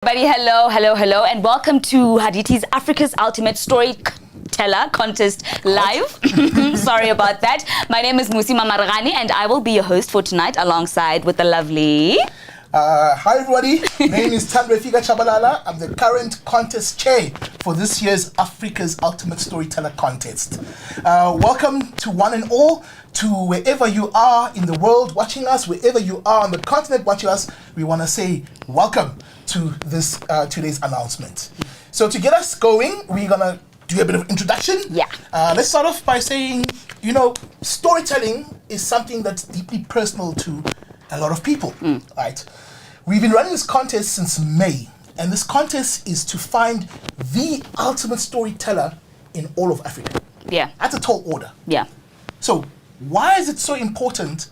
Everybody, hello, and welcome to Haditi's Africa's Ultimate Storyteller Contest Live. Sorry about that. My name is Musi Mamaragani, and I will be your host for tonight, alongside with the lovely... Hi everybody, my name is Tandrefika Chabalala. I'm the current contest chair for this year's Africa's Ultimate Storyteller Contest. Welcome to one and all, to wherever you are in the world watching us, wherever you are on the continent watching us. We want to say welcome to this today's announcement. So to get us going, we're gonna do a bit of introduction. Yeah. Let's start off by saying, you know, storytelling is something that's deeply personal to a lot of people, right? We've been running this contest since May, and this contest is to find the ultimate storyteller in all of Africa. Yeah. That's a tall order. Yeah. So why is it so important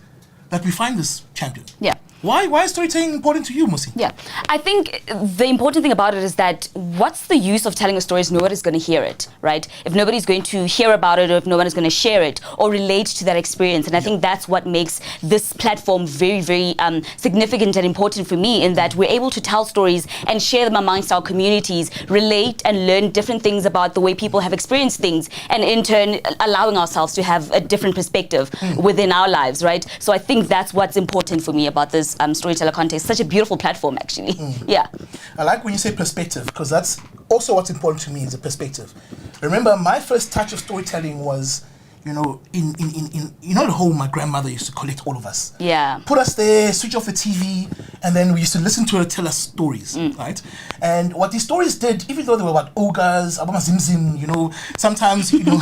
that we find this champion? Yeah. Why is storytelling important to you, Musi? Yeah, I think the important thing about it is that what's the use of telling a story if nobody's going to hear it, right? If nobody's going to hear about it, or if no one is going to share it or relate to that experience. And I think that's what makes this platform very, very significant and important for me, in that we're able to tell stories and share them amongst our communities, relate and learn different things about the way people have experienced things, and in turn allowing ourselves to have a different perspective within our lives, right? So I think that's what's important for me about this storyteller contest. Such a beautiful platform, actually. Yeah. I like when you say perspective, because that's also what's important to me, is the perspective. Remember, my first touch of storytelling was, you know, in the home my grandmother used to collect all of us. Yeah. Put us there, switch off the TV, and then we used to listen to her tell us stories, right? And what these stories did, even though they were about ogres, Abama Zimzim, you know, sometimes, you know,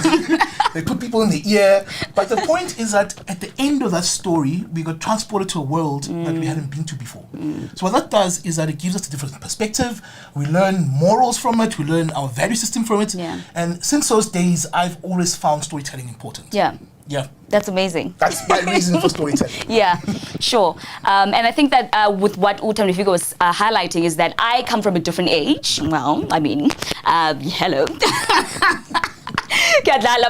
they put people in the ear. But the point is that at the end of that story, we got transported to a world that we hadn't been to before. So what that does is that it gives us a different perspective. We learn morals from it. We learn our value system from it. Yeah. And since those days, I've always found storytelling important. Yeah. Yeah. That's amazing. That's my reason for storytelling. Yeah, sure. And I think that with what Tandrefika was highlighting is that I come from a different age. Well, I mean, hello.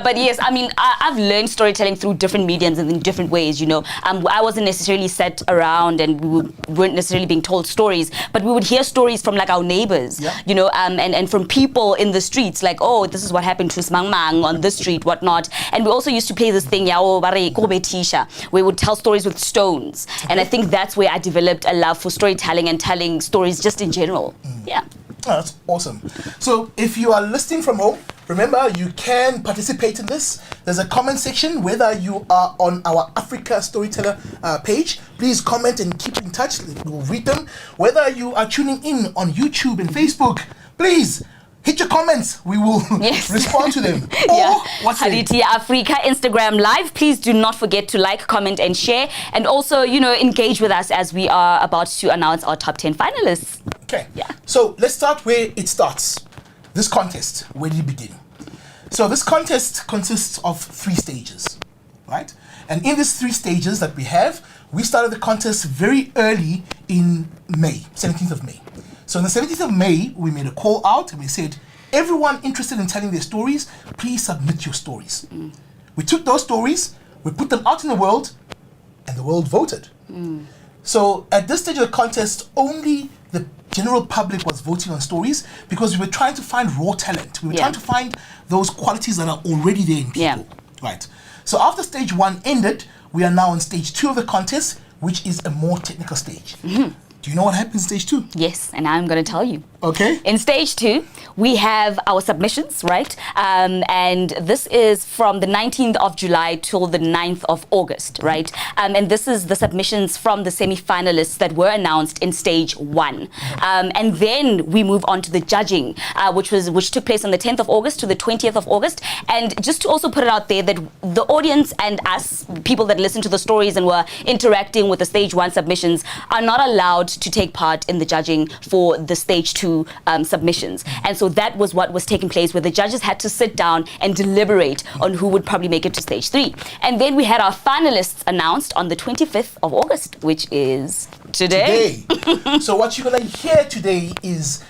But yes, I mean, I've learned storytelling through different mediums and in different ways, you know. I wasn't necessarily sat around and we weren't necessarily being told stories, but we would hear stories from like our neighbors, you know, and from people in the streets, like, oh, this is what happened to Smang Mang on this street, whatnot. And we also used to play this thing, we would tell stories with stones. And I think that's where I developed a love for storytelling and telling stories just in general. Yeah. Oh, that's awesome. So if you are listening from home, remember you can participate in this. There's a comment section. Whether you are on our Africa Storyteller page, please comment and keep in touch. We'll read them. Whether you are tuning in on YouTube and Facebook, please hit your comments. We will respond to them. Or what's Haditi Africa Instagram Live. Please do not forget to like, comment, and share. And also, you know, engage with us as we are about to announce our top 10 finalists. Okay. Yeah. So let's start where it starts. This contest, where did it begin? So this contest consists of 3 stages, right? And in these 3 stages that we have, we started the contest very early in May, 17th of May. So on the 17th of May, we made a call out and we said, everyone interested in telling their stories, please submit your stories. We took those stories, we put them out in the world, and the world voted. So at this stage of the contest, only the general public was voting on stories, because we were trying to find raw talent. We were trying to find those qualities that are already there in people. Right. So after stage 1 ended, we are now on stage 2 of the contest, which is a more technical stage. Do you know what happens in stage 2? Yes, and I'm going to tell you. Okay. In stage 2, we have our submissions, right? And this is from the 19th of July till the 9th of August, right? And this is the submissions from the semi-finalists that were announced in stage 1. And then we move on to the judging, which took place on the 10th of August to the 20th of August. And just to also put it out there that the audience and us, people that listen to the stories and were interacting with the stage 1 submissions, are not allowed to take part in the judging for the stage 2 submissions. And so that was what was taking place, where the judges had to sit down and deliberate on who would probably make it to stage 3. And then we had our finalists announced on the 25th of August, which is today. So what you're going to hear today is,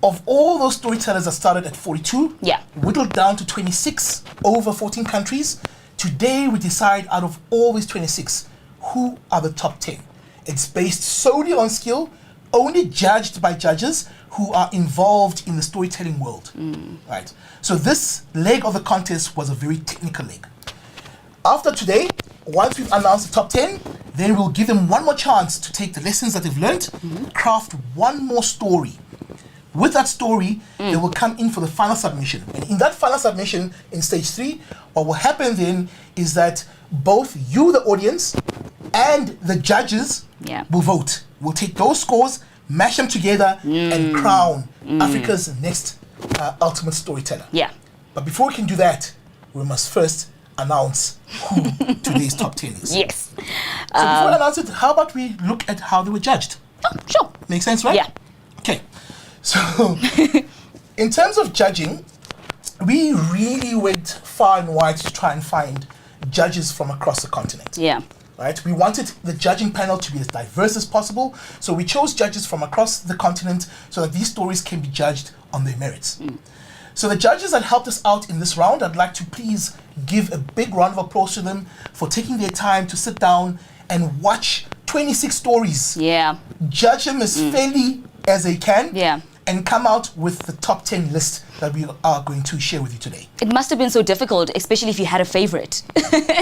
of all those storytellers that started at 42, whittled down to 26 over 14 countries, today we decide out of all these 26, who are the top 10. It's based solely on skill, only judged by judges who are involved in the storytelling world. Right. So this leg of the contest was a very technical leg. After today, once we've announced the top 10, then we'll give them one more chance to take the lessons that they've learned, craft one more story. With that story, they will come in for the final submission. And in that final submission, in stage 3, what will happen then is that both you, the audience, and the judges will vote. We'll take those scores, mash them together, and crown Africa's next ultimate storyteller. Yeah. But before we can do that, we must first announce who today's top 10 is. Yes. So before we announce it, how about we look at how they were judged? Oh, sure. Makes sense, right? Yeah. Okay. So, in terms of judging, we really went far and wide to try and find judges from across the continent. Yeah. Right? We wanted the judging panel to be as diverse as possible, so we chose judges from across the continent so that these stories can be judged on their merits. So the judges that helped us out in this round, I'd like to please give a big round of applause to them for taking their time to sit down and watch 26 stories. Yeah. Judge them as fairly as they can. Yeah. And come out with the top 10 list that we are going to share with you today. It must have been so difficult, especially if you had a favorite.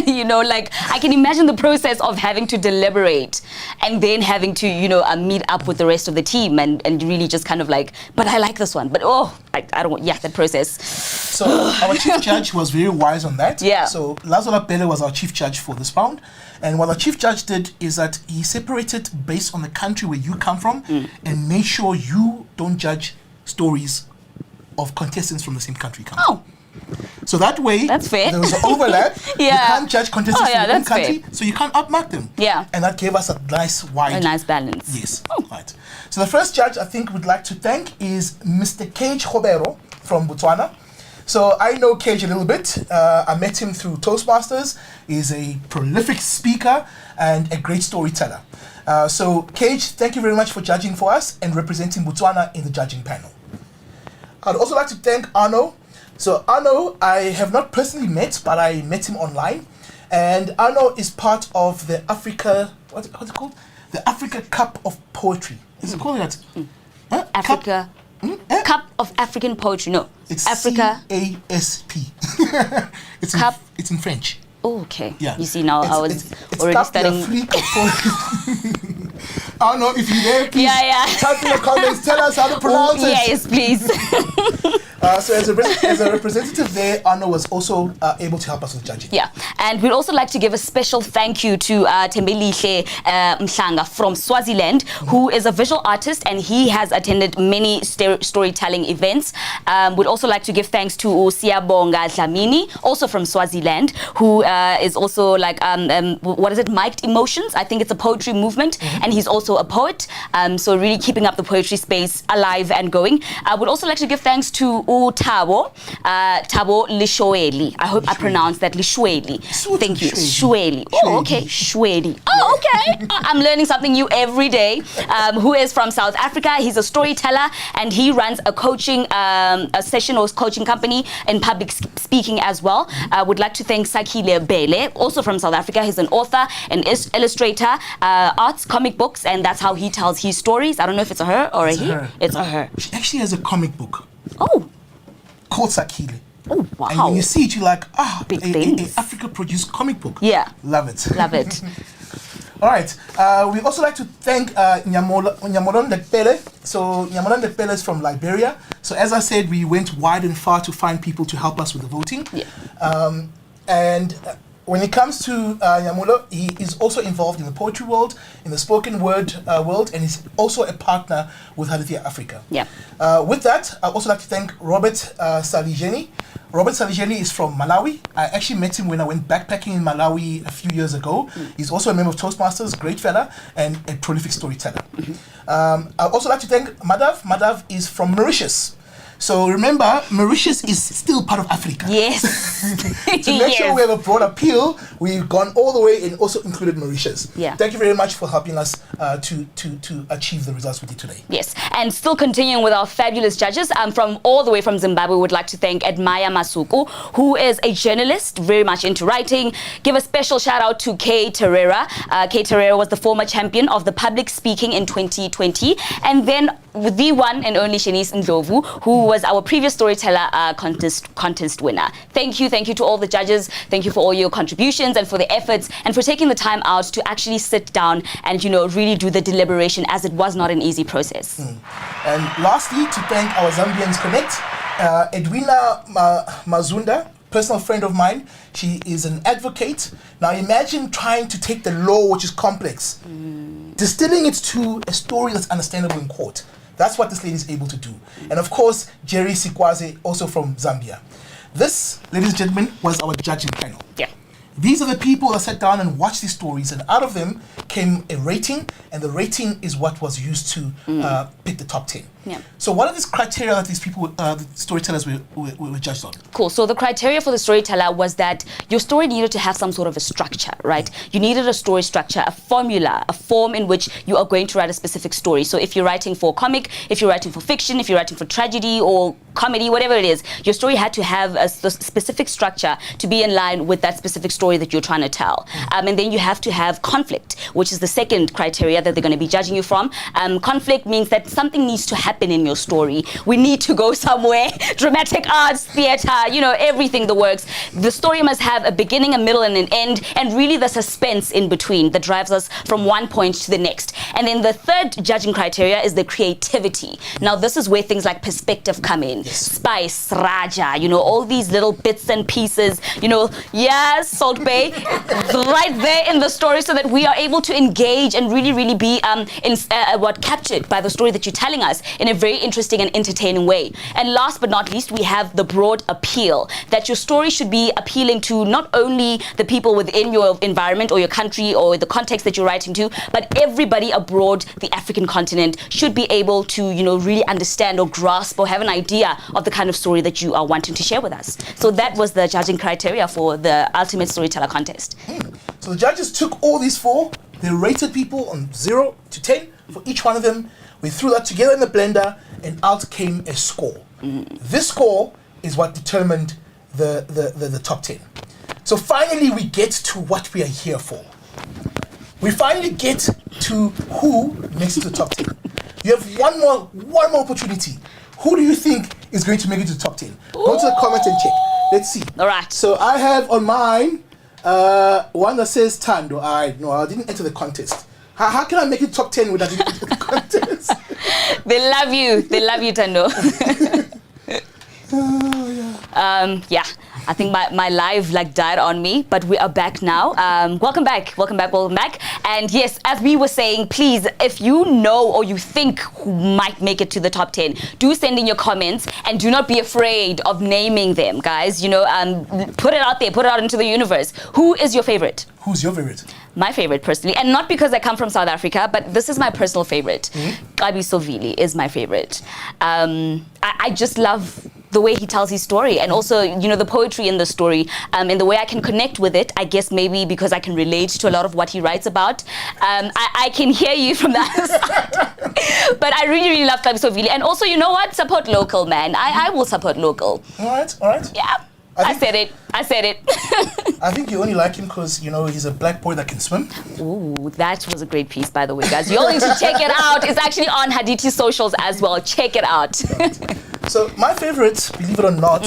You know, like, I can imagine the process of having to deliberate and then having to, you know, meet up with the rest of the team and really just kind of like, but I like this one, but I don't want, that process. So our chief judge was very wise on that. Yeah. So Lazola Pele was our chief judge for this round. And what our chief judge did is that he separated based on the country where you come from and made sure you don't judge stories of contestants from the same country. So that way, that's fair. There was an overlap. You can't judge contestants from the same country, fair. so you can't outmark them. Yeah. And that gave us a nice balance. Yes. Right. So the first judge I think we'd like to thank is Mr. Cage Hobero from Botswana. So I know Cage a little bit. I met him through Toastmasters. He's a prolific speaker and a great storyteller. So Cage, thank you very much for judging for us and representing Botswana in the judging panel. I'd also like to thank Arno. So Arno, I have not personally met, but I met him online. And Arno is part of the Africa, what's it called? The Africa Cup of Poetry. Is it called that? Huh? Africa. Cup of African Poetry. No. It's Africa. CASP. It's in French. Oh, okay. Yeah. You see, now I was already studying. I don't know if you're there, please type in the comments, tell us how to pronounce it. Yes, please. So as a representative there, Arno was also able to help us with judging. Yeah, and we'd also like to give a special thank you to Tembelihle Mhlanga from Swaziland, who is a visual artist and he has attended many storytelling events. We'd also like to give thanks to Siyabonga Dlamini, also from Swaziland, who is also like, what is it, Mic'd Emotions? I think it's a poetry movement, and he's also a poet. So really keeping up the poetry space alive and going. I would also like to give thanks to Tabo Lishoeli. I hope I pronounced that Lishoeli. Thank you. Shweli. Oh, okay. Shweli. Oh, okay. I'm learning something new every day. Who is from South Africa. He's a storyteller and he runs a coaching a session or coaching company in public speaking as well. I would like to thank Sakile Bele, also from South Africa. He's an author, an illustrator, arts, comic books, and that's how he tells his stories. I don't know if it's a her or a he. It's a her. She actually has a comic book. Oh. Called Sakile. Oh, wow. And when you see it, you're like, big a Africa-produced comic book. Yeah. Love it. Love it. All right. We also like to thank Nyamolon Lekpele. So Nyamolon Lekpele is from Liberia. So as I said, we went wide and far to find people to help us with the voting. Yeah. And when it comes to Nyamolo, he is also involved in the poetry world, in the spoken word world, and he's also a partner with Haletia Africa. Yeah. With that, I'd also like to thank Robert Saligeni. Robert Saligeni is from Malawi. I actually met him when I went backpacking in Malawi a few years ago. He's also a member of Toastmasters, great fella, and a prolific storyteller. I'd also like to thank Madav. Madav is from Mauritius. So remember, Mauritius is still part of Africa. Yes. To make sure we have a broad appeal, we've gone all the way and also included Mauritius. Yeah. Thank you very much for helping us to achieve the results we did today. Yes, and still continuing with our fabulous judges, from all the way from Zimbabwe, we would like to thank Admaya Masuku, who is a journalist, very much into writing. Give a special shout out to Kay Terera. Kay Terera was the former champion of the public speaking in 2020, and then the one and only Shanice Ndlovu, who was our previous storyteller contest winner. Thank you to all the judges. Thank you for all your contributions and for the efforts and for taking the time out to actually sit down and really do the deliberation, as it was not an easy process. And lastly, to thank our Zambians Connect, Edwina Mazunda, personal friend of mine. She is an advocate. Now imagine trying to take the law, which is complex, distilling it to a story that's understandable in court. That's what this lady is able to do. And of course, Jerry Sikwaze, also from Zambia. This, ladies and gentlemen, was our judging panel. Yeah. These are the people that sat down and watched these stories, and out of them came a rating, and the rating is what was used to pick the top 10. Yeah. So what are these criteria that these people, the storytellers were judged on? Cool. So the criteria for the storyteller was that your story needed to have some sort of a structure, right? You needed a story structure, a formula, a form in which you are going to write a specific story. So if you're writing for comic, if you're writing for fiction, if you're writing for tragedy or comedy, whatever it is, your story had to have a specific structure to be in line with that specific story that you're trying to tell. And then you have to have conflict, which is the second criteria that they're going to be judging you from. Conflict means that something needs to happen in your story. We need to go somewhere. Dramatic arts, theater, everything, the works. The story must have a beginning, a middle, and an end, and really the suspense in between that drives us from one point to the next. And then the third judging criteria is the creativity. Now, this is where things like perspective come in. Spice, raja, all these little bits and pieces, yes, Salt Bay, right there in the story, so that we are able to engage and really be captured by the story that you're telling us in a very interesting and entertaining way. And last but not least, we have the broad appeal, that your story should be appealing to not only the people within your environment or your country or the context that you're writing to, but everybody abroad the African continent should be able to, really understand or grasp or have an idea of the kind of story that you are wanting to share with us. So that was the judging criteria for the Ultimate Storyteller Contest. So the judges took all these four, they rated people on 0 to 10 for each one of them. We threw that together in the blender, and out came a score. This score is what determined the top 10. So finally, we get to what we are here for. We finally get to who makes it to the top 10. You have one more opportunity. Who do you think is going to make it to the top 10? Go to the comments and check. Let's see. All right. So I have on mine one that says Tando. I didn't enter the contest. How can I make it top 10 without entering the contest? They love you, Tando. Yeah, I think my live died on me, but we are back now. Welcome back. And yes, as we were saying, please, if you know or you think who might make it to the top 10, do send in your comments, and do not be afraid of naming them, guys. Put it out there, put it out into the universe. Who is your favorite? Who's your favorite? My favorite, personally, and not because I come from South Africa, but this is my personal favorite. Gabi Sovili is my favorite. I just love the way he tells his story, and also, the poetry in the story, and the way I can connect with it. I guess maybe because I can relate to a lot of what he writes about. I can hear you from the other side. But I really love Gabi Sovili. And also, you know what? Support local, man. I will support local. All right. Yeah. I said it. I think you only like him because, he's a black boy that can swim. Ooh, that was a great piece, by the way, guys. You all need to check it out. It's actually on Haditi's socials as well. Check it out. So my favorite, believe it or not,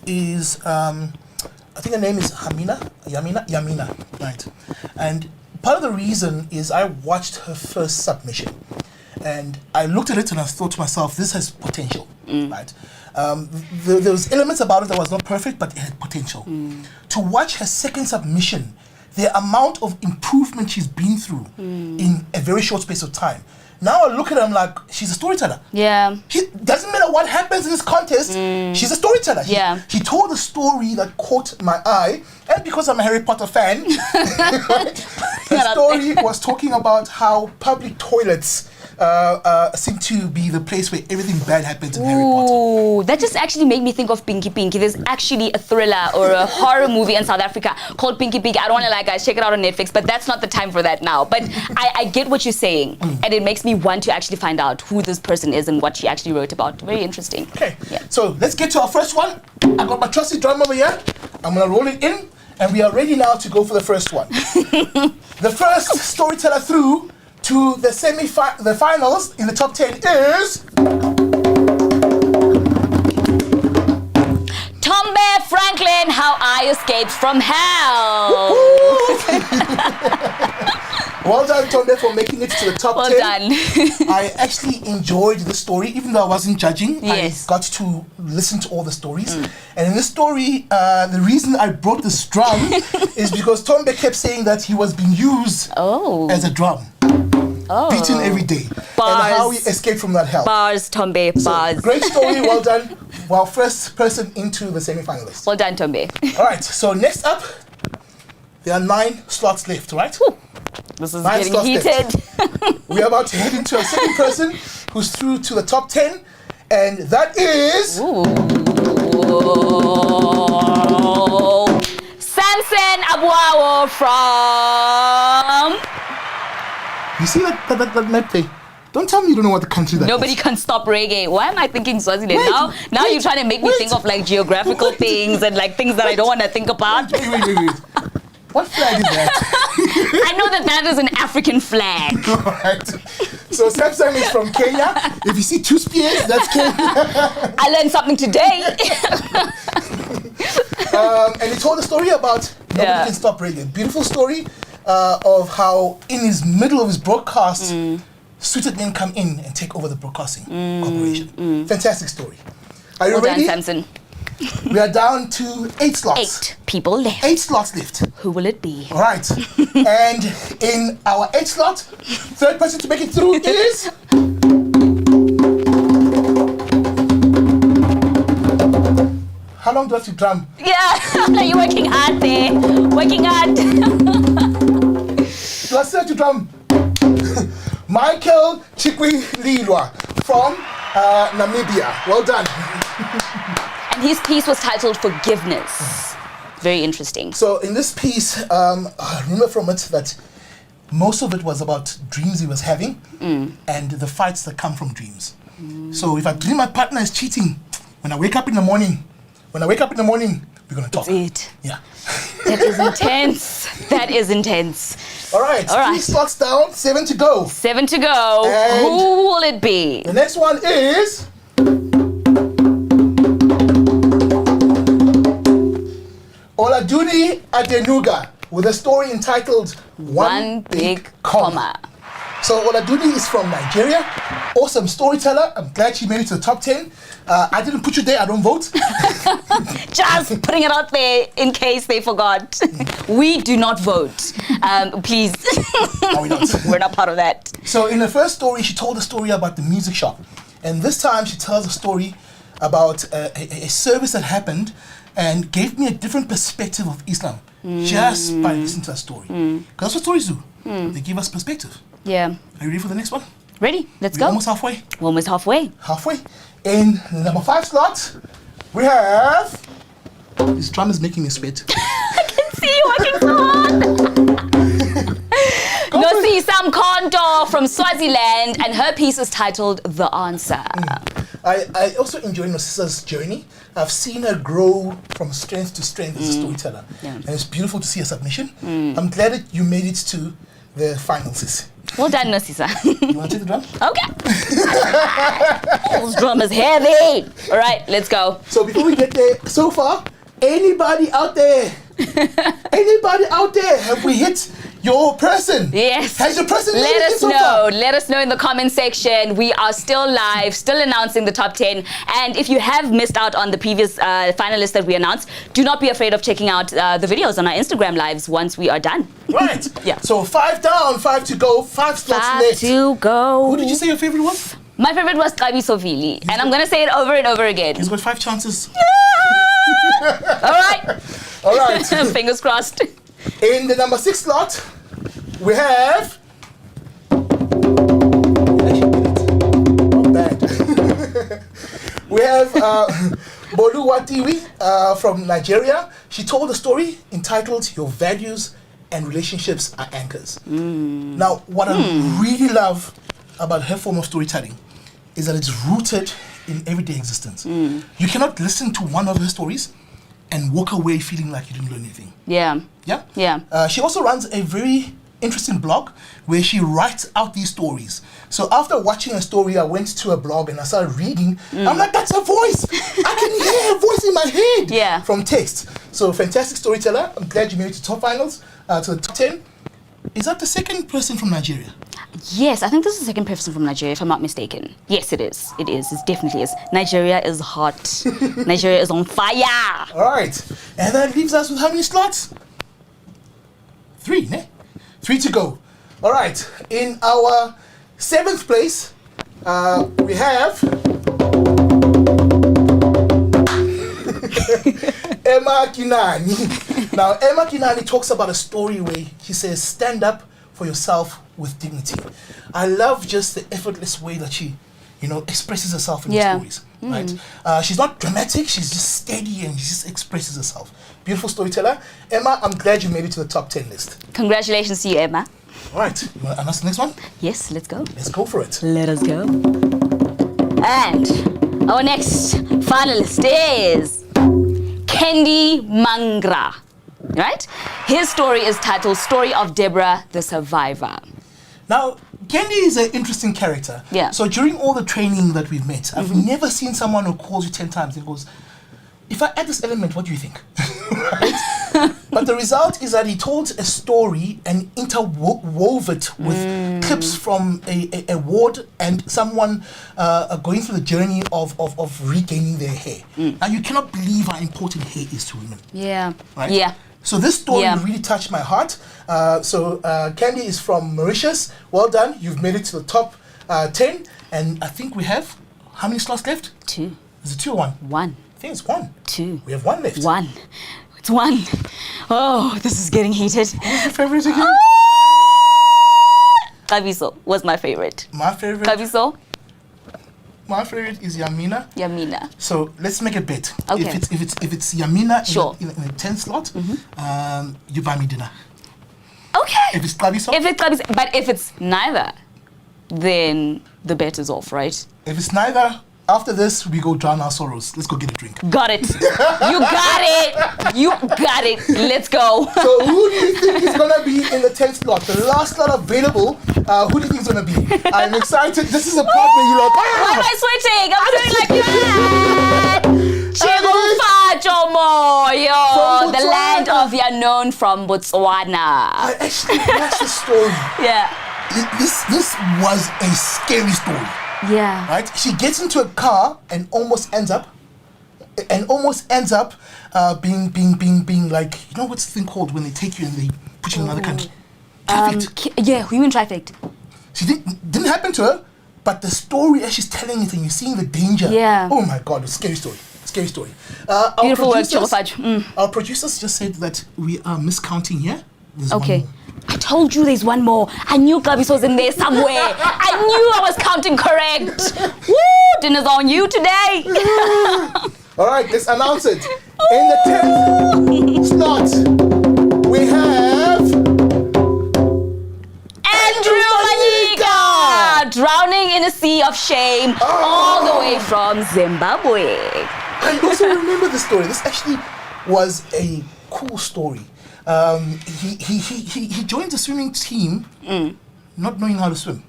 is, I think her name is Yamina, right? And part of the reason is I watched her first submission, and I looked at it and I thought to myself, this has potential, right? There was elements about it that was not perfect, but it had potential. To watch her second submission, the amount of improvement she's been through in a very short space of time. Now I look at her, I'm like, she's a storyteller. Yeah. Doesn't matter what happens in this contest, she's a storyteller. She told a story that caught my eye, and because I'm a Harry Potter fan, the story was talking about how public toilets seem to be the place where everything bad happens in Harry Potter. Ooh, that just actually made me think of Pinky Pinky. There's actually a thriller or a horror movie in South Africa called Pinky Pinky. I don't want to lie, guys, check it out on Netflix, but that's not the time for that now. But I get what you're saying, and it makes me want to actually find out who this person is and what she actually wrote about. Very interesting. Okay, Yeah. so let's get to our first one. I got my trusty drum over here. I'm gonna roll it in, and we are ready now to go for the first one. The first storyteller through to the the finals in the top 10 is Tombe Franklin, How I Escaped from Hell. Well done, Tombe, for making it to the top 10. Well done. I actually enjoyed the story, even though I wasn't judging. Yes. I got to listen to all the stories. And in this story, the reason I brought this drum is because Tombe kept saying that he was being used as a drum. Beaten every day. Bars. And how he escaped from that hell. Bars, Tombe, bars. So, great story, well done. Well, first person into the semi-finalists. Well done, Tombe. All right, so next up, there are 9 slots left, right? Whew. This is 9 getting slots heated. left. We're about to head into a second person who's through to the top 10, and that is... Ooh. Samson Abuawo from... You see that map there? Don't tell me you don't know what the country that Nobody is. can stop reggae. Why am I thinking Swaziland? Wait, Now wait, you're trying to make me wait. think of like geographical things and like things that I don't want to think about. Wait. What flag is that? I know that is an African flag. All right. So Samsung is from Kenya. If you see 2 spears, that's Kenya. I learned something today. And he told a story about Nobody Can Stop Reggae. Beautiful story of how in his middle of his broadcast, suited men come in and take over the broadcasting corporation. Fantastic story. Are you Well ready? done, Samson. We are down to 8 slots. 8 people left. 8 slots left. Who will it be? All right. And in our 8th slot, third person to make it through is... How long do I have to drum? Yeah, you're working hard there. Working hard. Do I still have to drum? Michael Chikwililwa from Namibia. Well done. And his piece was titled Forgiveness. Very interesting. So in this piece, I remember from it that most of it was about dreams he was having and the fights that come from dreams. So if I dream my partner is cheating, when I wake up in the morning, we're going to talk. That's it. Yeah. That is intense. That is intense. All right. 3 slots down, 7 to go. 7 to go. And who will it be? The next one is... Oladuni Adenuga with a story entitled One Big Comma. So Oladuni is from Nigeria. Awesome storyteller. I'm glad she made it to the top 10. I didn't put you there. I don't vote. Just putting it out there in case they forgot. We do not vote. Please. No, we're not. We're not part of that. So in the first story, she told a story about the music shop. And this time she tells a story about a service that happened and gave me a different perspective of Islam just by listening to that story. Because that's what stories do. They give us perspective. Yeah. Are you ready for the next one? Ready? Let's We're go. almost halfway. We're almost halfway. Halfway. In the number 5 slot, we have... This drum is making me sweat. I can see you working so hard. Nosisa Mkhonto from Swaziland, and her piece is titled The Answer. I also enjoy Nosisa's journey. I've seen her grow from strength to strength as a storyteller. Yeah. And it's beautiful to see her submission. I'm glad that you made it to the finals, sis. Well done, Nosisa. You want to take the drum? Okay. This drum is heavy. All right, let's go. So before we get there, so far, anybody out there? Have we hit your person? Yes. Has your person made Let it us so know. far? Let us know in the comment section. We are still live, still announcing the top 10. And if you have missed out on the previous finalists that we announced, do not be afraid of checking out the videos on our Instagram lives once we are done. Right. Yeah. So 5 down, 5 to go, 5 slots 5 left. to go. Who did you say your favorite was? My favorite was Kabi Sovili. And I'm going to say it over and over again. He's got 5 chances. All right. All right. Fingers crossed. In the number 6 slot, we have... We have Bolu Watiwi from Nigeria. She told a story entitled Your Values and Relationships Are Anchors. Now, what I really love about her form of storytelling is that it's rooted in everyday existence. You cannot listen to one of her stories and walk away feeling like you didn't learn anything. Yeah. Yeah? Yeah. She also runs a very interesting blog where she writes out these stories. So after watching a story, I went to a blog and I started reading. I'm like, that's a voice. I can hear a voice in my head. Yeah. From text. So fantastic storyteller. I'm glad you made it to top finals, to the top 10. Is that the second person from Nigeria? Yes, I think this is the second person from Nigeria, if I'm not mistaken. Yes, it is. It is. It definitely is. Nigeria is hot. Nigeria is on fire. All right. And that leaves us with how many slots? 3, ne? 3 to go. All right. In our 7th place, we have Emma Kinani. Now, Emma Kinani talks about a story where she says, stand up for yourself with dignity. I love just the effortless way that she, expresses herself in the stories. Right? She's not dramatic. She's just steady and she just expresses herself. Beautiful storyteller. Emma, I'm glad you made it to the top 10 list. Congratulations to you, Emma. All right. You want to announce the next one? Yes, let's go. Let's go for it. Let us go. And our next finalist is Kendi Mangra. Right? His story is titled Story of Deborah the Survivor. Now, Kendi is an interesting character. Yeah. So during all the training that we've met, I've never seen someone who calls you 10 times and goes, if I add this element, what do you think? Right? But the result is that he told a story and interwove it with clips from a ward and someone going through the journey of regaining their hair. Now, you cannot believe how important hair is to women. Yeah. Right? Yeah. So this story really touched my heart. Kendi is from Mauritius. Well done. You've made it to the top 10. And I think we have, how many slots left? 2. Is it 2 or 1? 1. I think it's 1. 2. We have 1 left. 1. It's 1. Oh, this is getting heated. What's your favorite again? Kabiso was my favorite. My favorite? Kabiso? My favorite is Yamina. Yamina. So let's make a bet. Okay. If it's Yamina Sure. in the 10th slot, you buy me dinner. Okay. If it's Klabiso? If it's Kabiso, but if it's neither, then the bet is off, right? If it's neither, after this, we go drown our sorrows. Let's go get a drink. Got it. You got it. You got it. Let's go. So who do you think is going to be in the 10th slot? The last slot available, who do you think is going to be? I'm excited. This is a part where you're like, Why am I sweating? I'm doing like that. Chigo Moyo, the land of Yanon from Botswana. I actually watched the story. Yeah. This was a scary story. Yeah. Right? She gets into a car and almost ends up being like, what's the thing called when they take you and they put you in another country? Trafficked. Yeah, human trafficked. She didn't happen to her, but the story as she's telling it and you're seeing the danger. Yeah. Oh my God, it's a scary story. Scary story. Beautiful work, Chokofaj. Our producers just said that we are miscounting here. There's Okay. one more. I told you there's one more. I knew Kabiso was in there somewhere. I knew I was counting correct. Woo! Dinner's on you today. All right, let's announce it. In the 10th slot, we have Andrew Manyika, drowning in a sea of shame, all the way from Zimbabwe. I also remember the story. This actually was a cool story. He joined the swimming team not knowing how to swim.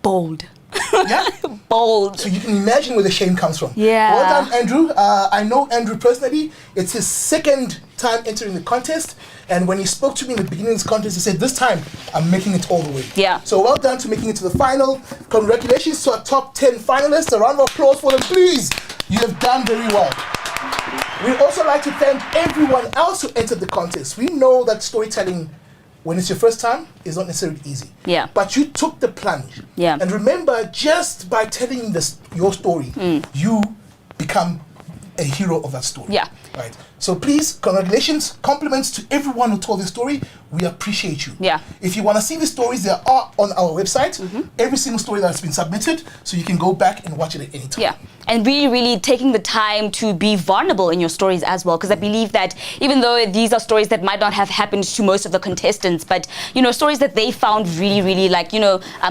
Bold. Yeah? Bold. So you can imagine where the shame comes from. Yeah. Well done, Andrew. I know Andrew personally. It's his 2nd time entering the contest. And when he spoke to me in the beginning of this contest, he said, this time, I'm making it all the way. Yeah. So well done to making it to the final. Congratulations to our top 10 finalists. A round of applause for them, please. You have done very well. We'd also like to thank everyone else who entered the contest. We know that storytelling, when it's your first time, is not necessarily easy. Yeah. But you took the plunge. Yeah. And remember, just by telling your story, you become a hero of that story. Yeah. Right. So please, congratulations, compliments to everyone who told their story. we appreciate you. Yeah. If you want to see the stories, they are on our website. Every single story that's been submitted, so you can go back and watch it at any time. Yeah. And really taking the time to be vulnerable in your stories as well, because I believe that even though these are stories that might not have happened to most of the contestants, but stories that they found really like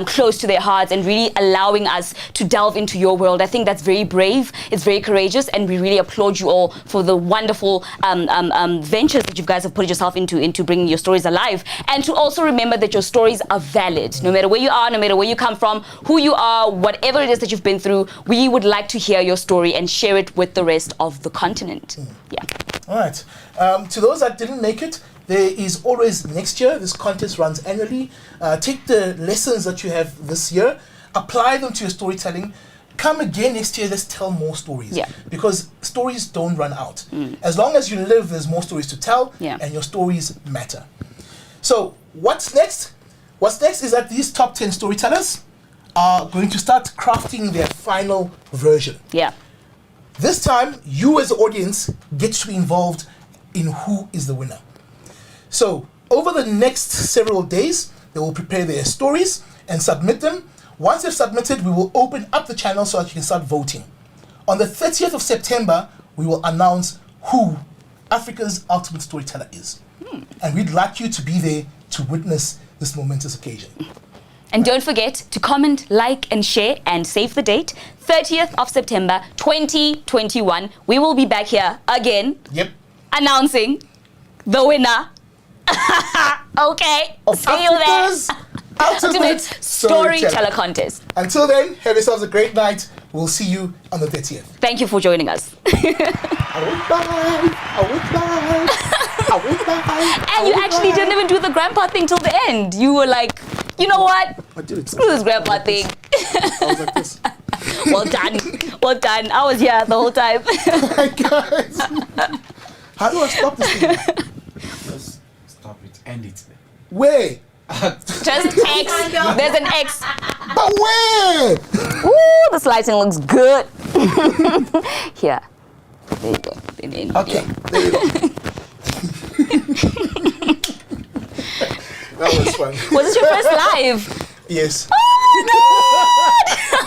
close to their hearts and really allowing us to delve into your world. I think that's very brave, it's very courageous, and we really applaud you all for the wonderful ventures that you guys have put yourself into bringing your stories alive. And to also remember that your stories are valid, no matter where you are, no matter where you come from, who you are, whatever it is that you've been through. We would like to hear your story and share it with the rest of the continent. Yeah. All right. To those that didn't make it, there is always next year. This contest runs annually. Take the lessons that you have this year, apply them to your storytelling. Come again next year, let's tell more stories. Yeah. Because stories don't run out. As long as you live, there's more stories to tell, and your stories matter. So what's next? What's next is that these top 10 storytellers are going to start crafting their final version. Yeah. This time, you as the audience get to be involved in who is the winner. So over the next several days, they will prepare their stories and submit them. Once they've submitted, we will open up the channel so that you can start voting. On the 30th of September, we will announce who Africa's ultimate storyteller is. And we'd like you to be there to witness this momentous occasion. And don't forget to comment, like, and share, and save the date, 30th of September, 2021. We will be back here again, announcing the winner. Okay, of see you there. Africa's ultimate storyteller contest. Until then, have yourselves a great night. We'll see you on the 30th. Thank you for joining us. And you actually didn't even do the grandpa thing till the end. You were like, you know what? I did it. Screw this grandpa thing. I was like this. Well done. Well done. I was here the whole time. Guys, how do I stop this thing? Just stop it. End it. Where? Just X. There's an X. But where? Ooh, this lighting looks good. Here. There you go. Okay, there you go. That was fun. Was this your first live? Yes. Oh my God!